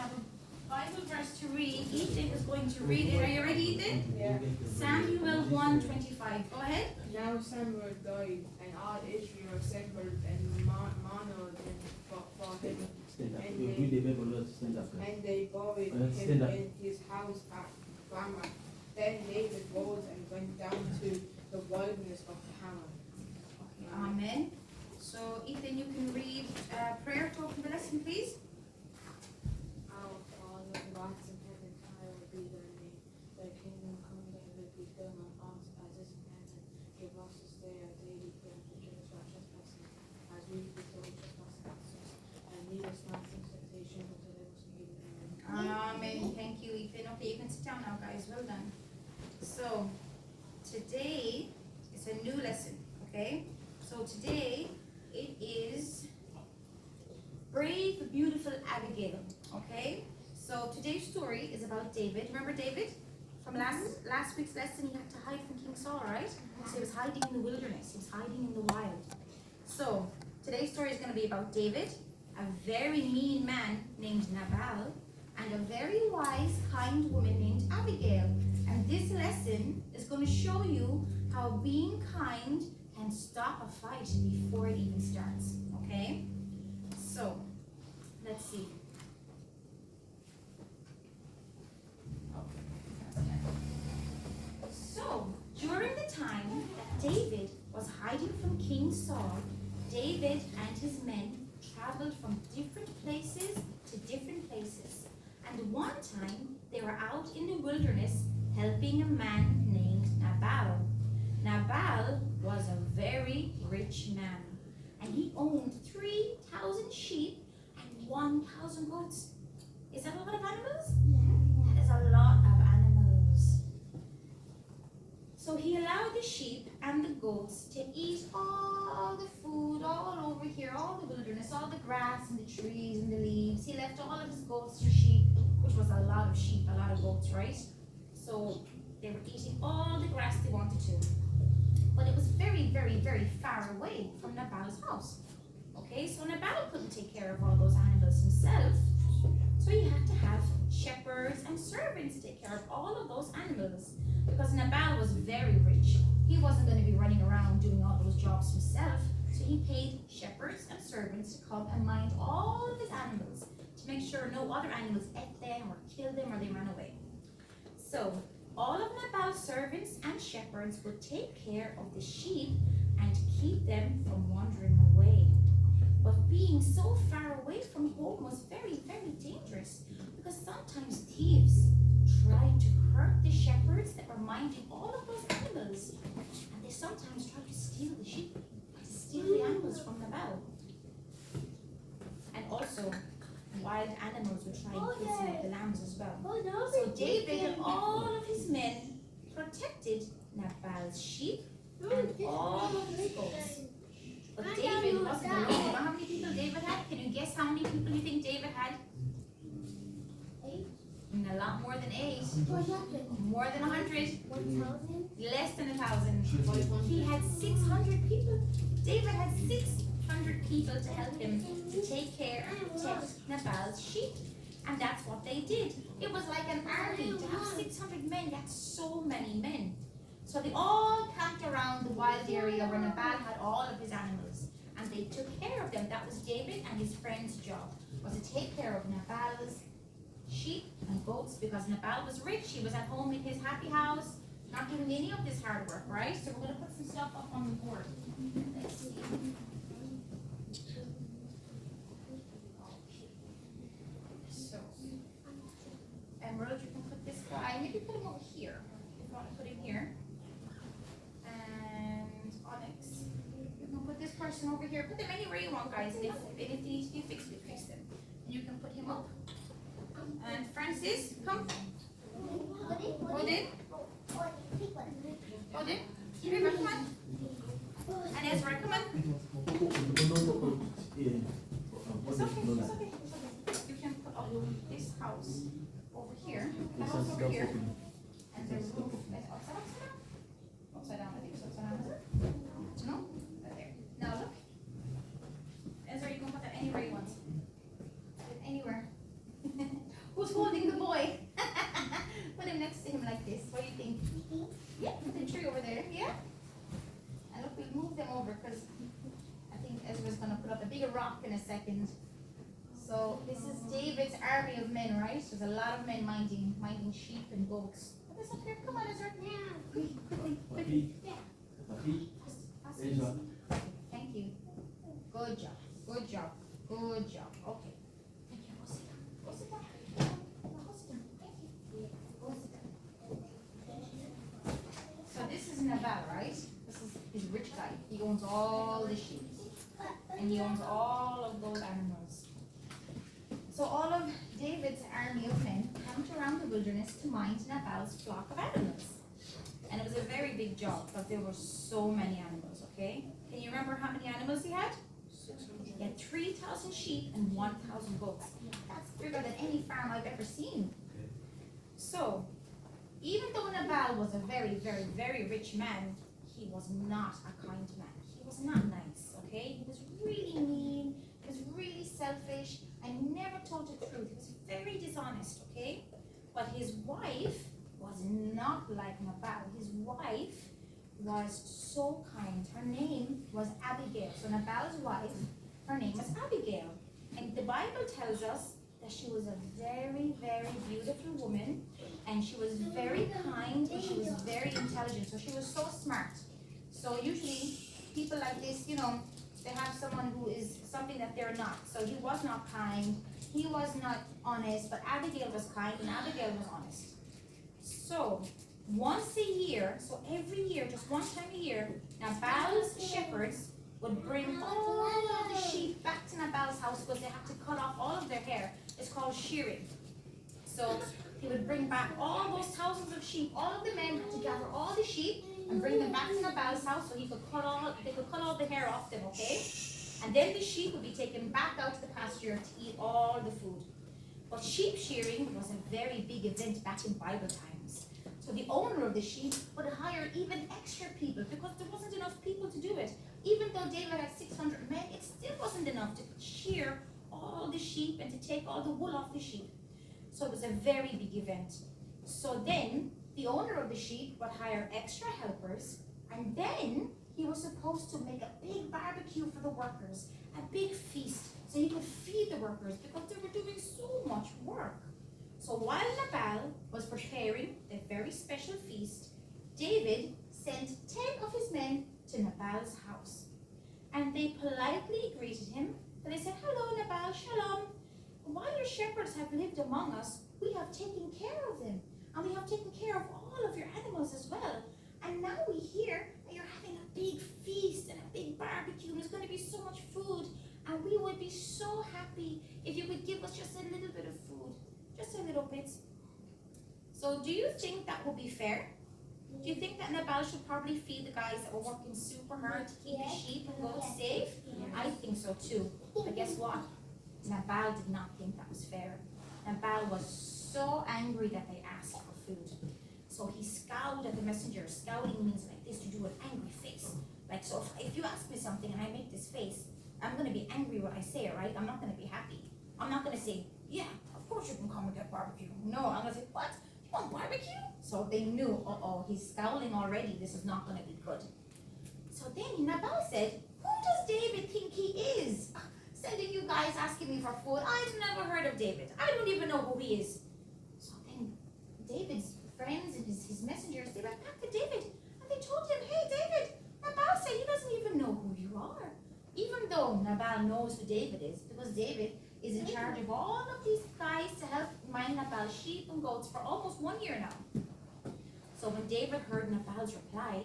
have a Bible verse to read. Ethan is going to read it. Are you ready, Ethan? Yeah. Samuel 1:25. Go ahead. Now Samuel died, and all Israel assembled and mourned for him. And they buried him in his house at Ramah. Then David rose and went down to the wilderness of Haran. Amen. So, Ethan, you can read prayer to open the lesson, please. Our Father, who art in heaven, hallowed be thy name. Thy kingdom come, thy will be done on earth as it is in heaven. Give us this day our daily bread, and forgive us our trespasses, as we forgive those who trespass against us. And lead us not into temptation, but deliver us from evil. Amen. Amen. Thank you, Ethan. Okay, you can sit down now, guys. Well done. So, today is a new lesson, okay? So, today it is Brave, Beautiful Abigail, okay? So, today's story is about David. Remember David? From last week's lesson, he had to hide from King Saul, right? So, he was hiding in the wilderness. He was hiding in the wild. So, today's story is going to be about David, a very mean man named Nabal, and a very wise, kind woman named Abigail. And this lesson is going to show you how being kind can stop a fight before it even starts. Okay? So, let's see. So, during the time that David was hiding from King Saul, David and his men traveled from different places to different places. And one time, they were out in the wilderness helping a man named Nabal. Nabal was a very rich man, and he owned 3,000 sheep and 1,000 goats. Is that a lot of animals? Yeah. That is a lot of animals. So he allowed the sheep and the goats to eat all the food all over here, all the wilderness, all the grass and the trees and the leaves. He left all of his goats and sheep, which was a lot of sheep, a lot of goats, right? So they were eating all the grass they wanted to. But it was very, very, very far away from Nabal's house. Okay, so Nabal couldn't take care of all those animals himself. So he had to have shepherds and servants take care of all of those animals. Because Nabal was very rich. He wasn't going to be running around doing all those jobs himself. So he paid shepherds and servants to come and mind all of his animals to make sure no other animals ate them or killed them or they ran away. So all of Nabal's servants and shepherds would take care of the sheep and keep them from wandering away. But being so far away from home was very, very dangerous because sometimes thieves tried to hurt the shepherds that were minding all of those animals. And they sometimes tried to steal the sheep, to steal the animals from Nabal. And also, wild animals would try and kill some of the lambs as well. So David and all of his men protected Nabal's sheep and all of his goats. But David wasn't alone. You know how many people David had? Can you guess how many people you think David had? 8? A lot more than 8. More than 100. 1,000? Less than 1,000. He had 600 people. David had 600 people to help him to take care and protect Nabal's sheep. And that's what they did. It was like an army. To have 600 men, that's so many men. So they all camped around the wild area where Nabal had all of his animals. And they took care of them. That was David and his friend's job, was to take care of Nabal's sheep and goats, because Nabal was rich. He was at home in his happy house, not doing any of this hard work, right? So we're going to put some stuff up on the board. Let's see. So, Emerald, you can put this guy, maybe put him over here. If you want to put him here. And Onyx, you can put this person over here. Put them anywhere you want, guys. And if they need to be fixed, we fix them. And you can put him up. And Francis, come. Odin. Odin. River, come on. And Ezra, come on. It's okay, it's okay. You can put up this house over here. The house over here. And the roof is upside down. Upside down, I think it's upside down, is it? No? Right there. Now look. Ezra, you can put that anywhere you want. Put it anywhere. Who's holding the boy? Put him next to him like this. What do you think? Yeah, put the tree over there. Yeah. And look, we'll move them over because I think Ezra's going to put up a bigger rock in a second. So this is David's army of men, right? There's a lot of men minding sheep and goats. Put this up here. Come on, Ezra. Quickly. Yeah. Thank you. Good job. Good job. Good job. Okay. Thank you. Go sit down. Go sit down. Go sit down. Thank you. Go sit down. So this is Nabal, right? This is his rich guy. He owns all the sheep. And he owns all of those animals. So all of David's army of men camped around the wilderness to mind Nabal's flock of animals. And it was a very big job because there were so many animals, okay? Can you remember how many animals he had? 600. He had 3,000 sheep and 1,000 goats. That's bigger than any farm I've ever seen. So, even though Nabal was a very, very, very rich man, he was not a kind man. He was not nice, okay? He was really mean, he was really selfish, and never told the truth. He was very dishonest, okay? But his wife was not like Nabal. His wife was so kind. Her name was Abigail. So Nabal's wife, her name was Abigail. And the Bible tells us that she was a very, very beautiful woman, and she was very kind, and she was very intelligent. So she was so smart. So usually people like this, you know, they have someone who is something that they're not. So he was not kind, he was not honest, but Abigail was kind and Abigail was honest. So once a year, so every year, just one time a year, Nabal's shepherds would bring all of the sheep back to Nabal's house because they had to cut off all of their hair. It's called shearing. So he would bring back all those thousands of sheep. All of the men had to gather all the sheep and bring them back to Nabal's house so they could cut all the hair off them, okay? And then the sheep would be taken back out to the pasture to eat all the food. But sheep shearing was a very big event back in Bible times. So the owner of the sheep would hire even extra people because there wasn't enough people to do it. Even though David had 600 men, it still wasn't enough to shear all the sheep and to take all the wool off the sheep. So it was a very big event. So then the owner of the sheep would hire extra helpers, and then he was supposed to make a big barbecue for the workers, a big feast, so he could feed the workers because they were doing so much work. So while Nabal was preparing the very special feast, David sent 10 of his men to Nabal's house. And they politely greeted him, and they said, "Hello, Nabal, shalom. While your shepherds have lived among us, we have taken care of them, and we have taken care of all of your animals as well. And now we hear that you're having a big feast and a big barbecue, and there's going to be so much food, and we would be so happy if you could give us just a little bit of food, just a little bit." So do you think that would be fair? Do you think that Nabal should probably feed the guys that were working super hard to keep the sheep and goats safe? I think so too. But guess what? Nabal did not think that was fair. Nabal was so angry that they asked for food. So he scowled at the messenger. Scowling means like this, to do an angry face. Like, so if you ask me something and I make this face, I'm going to be angry when I say it, right? I'm not going to be happy. I'm not going to say, "Yeah, of course you can come and get barbecue." No, I'm going to say, "What? You want barbecue?" So they knew, uh-oh, he's scowling already. This is not going to be good. So then Nabal said, "Who does David think he is? Sending you guys asking me for food. I've never heard of David. I don't even know who he is." So then David's friends and his messengers, they went back to David and they told him, "Hey, David, Nabal said he doesn't even know who you are." Even though Nabal knows who David is, because David is in charge of all of these guys to help mind Nabal's sheep and goats for almost 1 year now. So when David heard Nabal's reply,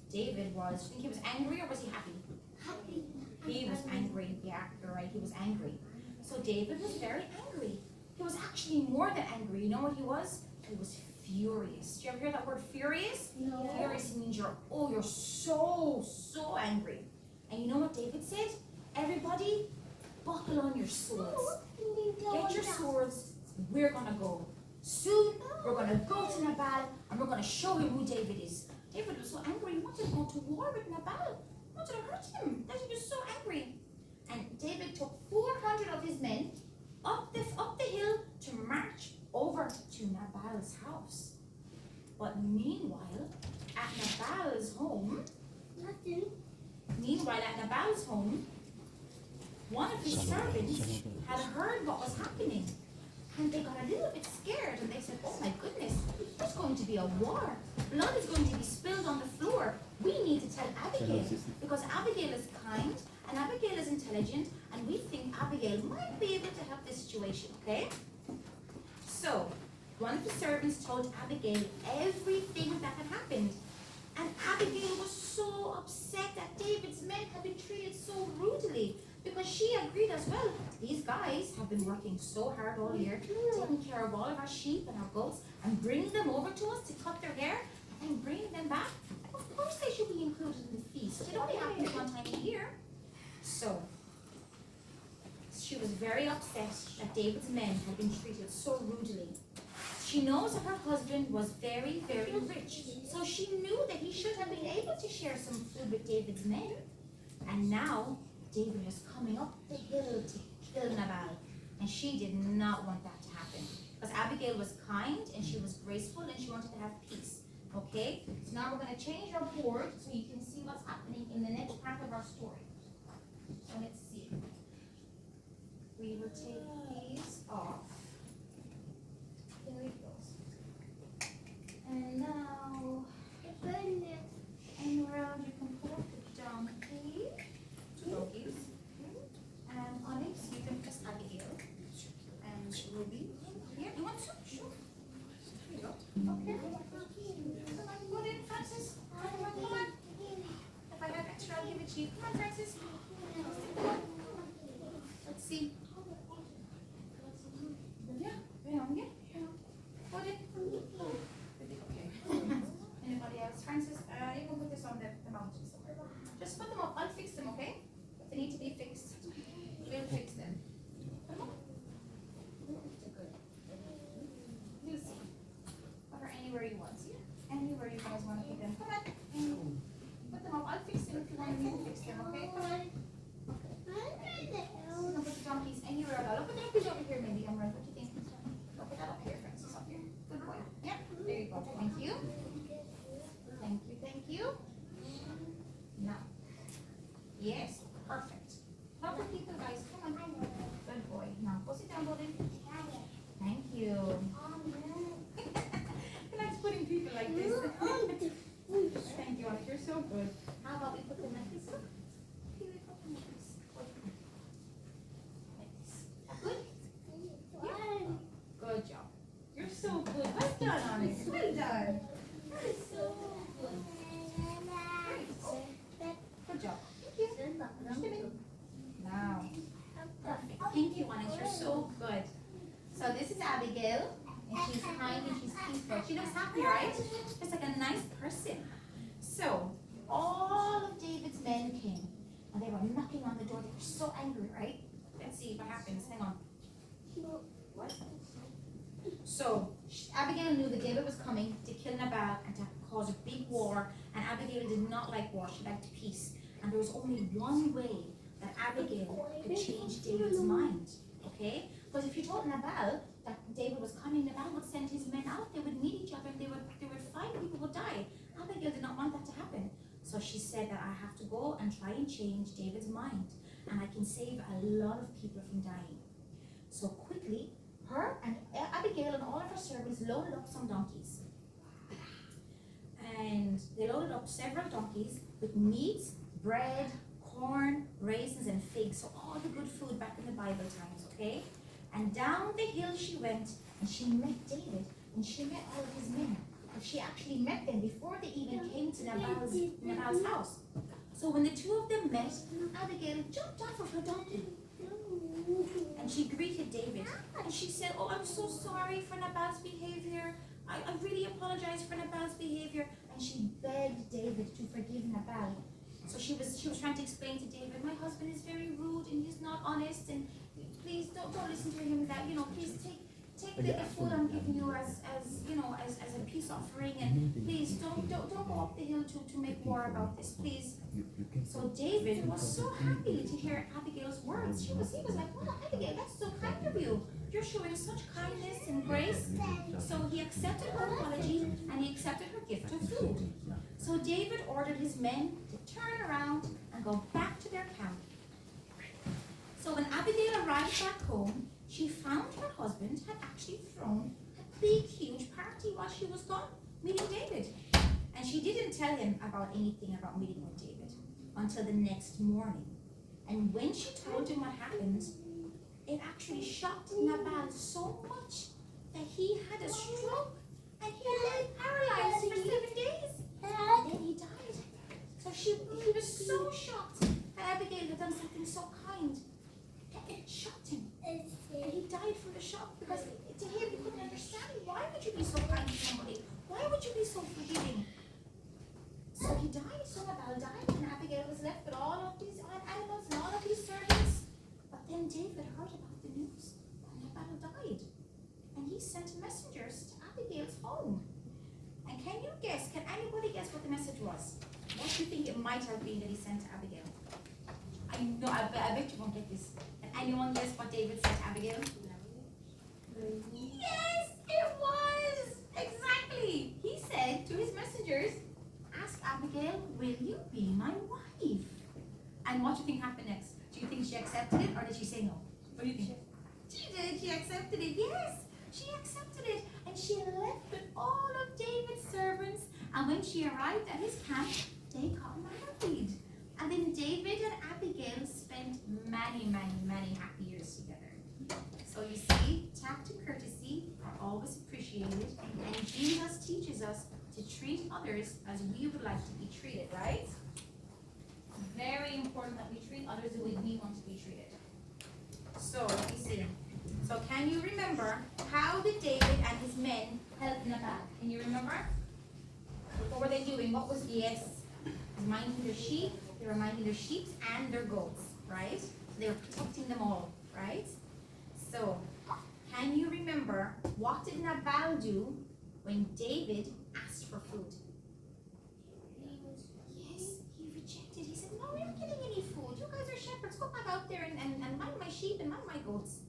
David was, do you think he was angry or was he happy? Happy. He was angry. Yeah, you're right, he was angry. So David was very angry. He was actually more than angry. You know what he was? He was furious. Do you ever hear that word furious? No. Furious means you're so angry. And you know what David said? "Everybody, buckle on your swords. Get your swords. We're going to go. Soon, we're going to go to Nabal, and we're going to show him who David is." David was so angry, he wanted to go to war with Nabal. He wanted to hurt him. That he was so angry. And David took 400 of his men up the hill to march But meanwhile, at Nabal's home, one of his servants had heard what was happening. And they got a little bit scared and they said, oh my goodness, there's going to be a war. Blood is going to be spilled on the floor. We need to tell Abigail because Abigail is kind and Abigail is intelligent and we think Abigail might be able to help this situation, okay? So, one of the servants told Abigail everything that had happened. And Abigail was so upset that David's men had been treated so rudely because she agreed as well. These guys have been working so hard all year, taking care of all of our sheep and our goats and bringing them over to us to cut their hair and then bringing them back. Of course they should be included in the feast. It only happens one time a year. So, she was very upset that David's men had been treated so rudely. She knows that her husband was very, very rich, so she knew that he should have been able to share some food with David's men. And now, David was coming up the hill to kill Nabal, and she did not want that to happen. Because Abigail was kind, and she was graceful, and she wanted to have peace. Okay? So now we're going to change our board so you can see what's happening in the next part of our story. So let's see. We will take these off. There it goes. And now, and around you can put the donkey. Donkeys. And Onyx, you can press Abigail. And Ruby. Here, you want some? Sure. Here you go. Okay. Come on, put in, Francis. Come on. If I have extra, I'll give it to you. Come on, Francis. Come on. Let's see. Yeah, yeah. Put it. Okay. Anybody else? Francis, you can put this on the mountain somewhere. Just put them up. I'll fix them, okay? If they need to be fixed, we'll fix them. Come on. Good. You'll see. Put her anywhere you want. See? Anywhere you guys want to put them. Come on. Put them up. I'll fix them if you want me to fix them, okay? Come on. You can put the donkeys anywhere at all. I'll put the donkeys over here maybe, Amran. What do you think? I'll put that up here, Francis, up here. Good boy. Yep. There you go. Thank you. Thank you. Now. Yes. Perfect. Help the people, guys. Come on. Good boy. Now, go sit down, Golden. Thank you. I like putting people like this. Thank you, Alex. You're so good. How about we put them like this? Here we put them like this. Like this. Good? Yeah. Good job. You're so good. Well done, Alex. Well done. That is so good. Good job. Now, perfect. Thank you, Onyx. You're so good. So this is Abigail, and she's kind and she's peaceful. She looks happy, right? Just like a nice person. So all of David's men came, and they were knocking on the door. They were so angry, right? Let's see what happens. Hang on. What? So Abigail knew that David was coming to kill Nabal and to cause a big war, and Abigail did not like war. She liked peace. And there was only one way that Abigail could change David's mind, okay? Because if you told Nabal that David was coming, Nabal would send his men out, they would meet each other, and they would fight, people would die. Abigail did not want that to happen. So she said that I have to go and try and change David's mind, and I can save a lot of people from dying. So quickly, her and Abigail and all of her servants loaded up some donkeys. And they loaded up several donkeys with meats, bread, corn, raisins, and figs. So all the good food back in the Bible times, okay? And down the hill she went, and she met David, and she met all of his men. And she actually met them before they even came to Nabal's house. So when the two of them met, Abigail jumped off of her donkey. And she greeted David. And she said, oh, I'm so sorry for Nabal's behavior. I really apologize for Nabal's behavior. And she begged David to forgive Nabal. So she was trying to explain to David, my husband is very rude and he's not honest, and please don't listen to him. That please take the food I'm giving you as a peace offering, and please don't go up the hill to make war about this, please. So David was so happy to hear Abigail's words. He was like, well, Abigail, that's so kind of you. you're showing such kindness and grace. So he accepted her apology and he accepted her gift of food. So David ordered his men to turn around and go back to their camp. So when Abigail arrived back home, she found her husband had actually thrown a big, huge party while she was gone meeting David. And she didn't tell him about anything about meeting with David until the next morning. And when she told him what happened, it actually shocked Nabal so much that he had a stroke and he lay paralyzed for 7 days. And then he died. So he was so shocked that Abigail had done something so kind. It shocked him. And he died from the shock because to him he couldn't understand. Why would you be so kind to somebody? Why would you be so forgiving? So he died. So Nabal died and Abigail was left with all of these animals and all of these servants. But then David heard about the news that Nabal died. And he sent messengers to Abigail's home. And can you guess, can anybody guess what the message was? What do you think it might have been that he sent to Abigail? I know, I bet you won't get this. Can anyone guess what David said to Abigail? Yes, it was! Exactly! He said to his messengers, ask Abigail, will you be my wife? And what do you think happened next? Do you think she accepted it or did she say no? What do you think? She did, she accepted it, yes! She accepted it and she left with all of David's servants, and when she arrived at his camp, they got married. And then David and Abigail spent many, many, many happy years together. So you see, tact and courtesy are always appreciated, and Jesus teaches us to treat others as we would like to be treated, right? Very important that we treat others the way we want to be treated. So, let me see. So, can you remember how did David and his men help Nabal? Can you remember? What were they doing? What was yes? Minding their sheep. They were minding their sheep and their goats, right? So they were protecting them all, right? So, can you remember what did Nabal do when David asked for food? Yes, he rejected. He said, no, we're not getting any food. You guys are shepherds. Go back out there and mind my sheep and mind my goats.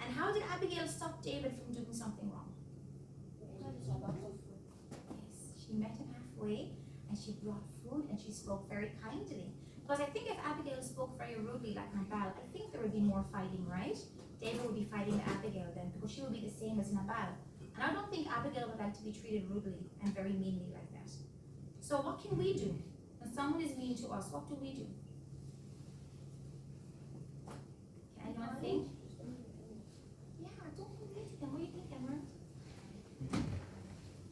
And how did Abigail stop David from doing something wrong? Yes, she met him halfway and she brought food and she spoke very kindly. Because I think if Abigail spoke very rudely like Nabal, I think there would be more fighting, right? David would be fighting Abigail then because she would be the same as Nabal. And I don't think Abigail would like to be treated rudely and very meanly like that. So what can we do? When someone is mean to us, what do we do? Can anyone think? Yeah, don't be mean to them. What do you think, Emma?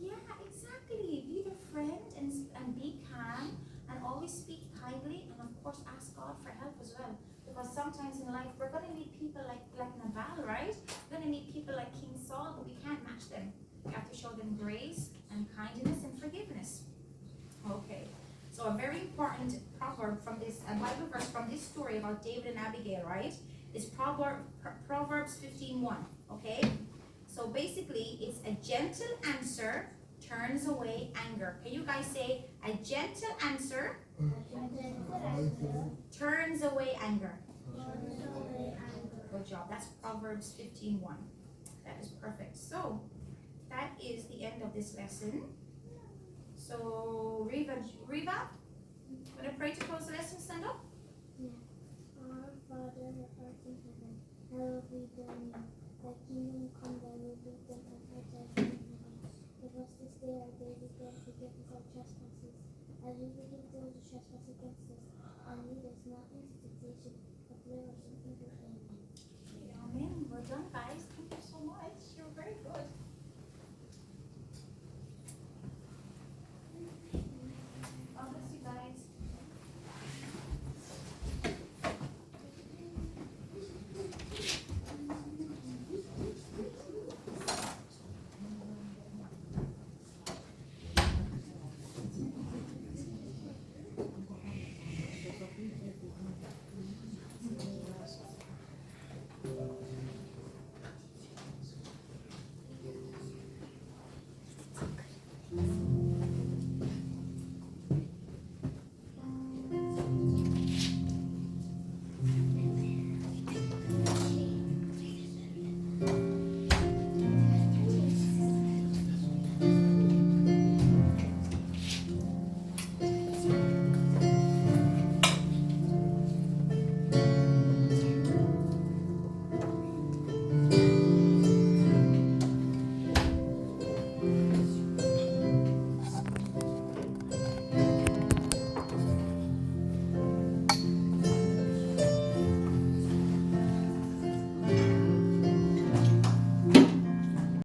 Yeah, exactly. Be their friend and be calm and always speak kindly and of course ask God for help as well. Because sometimes in life we're going to meet people like Nabal, right? We're going to meet people like King Saul, but we can't match them. We have to show them grace and kindness and forgiveness. Okay, so a very important proverb from this, a Bible verse from this story about David and Abigail, right? Is Proverbs 15:1. Okay, so basically it's a gentle answer turns away anger. Can you guys say a gentle answer turns away anger? Good job. That's Proverbs 15:1. That is perfect. So that is the end of this lesson. So Riva, want to pray to close the lesson? Stand up. Yeah. Our Father who art in heaven, hallowed be thy name.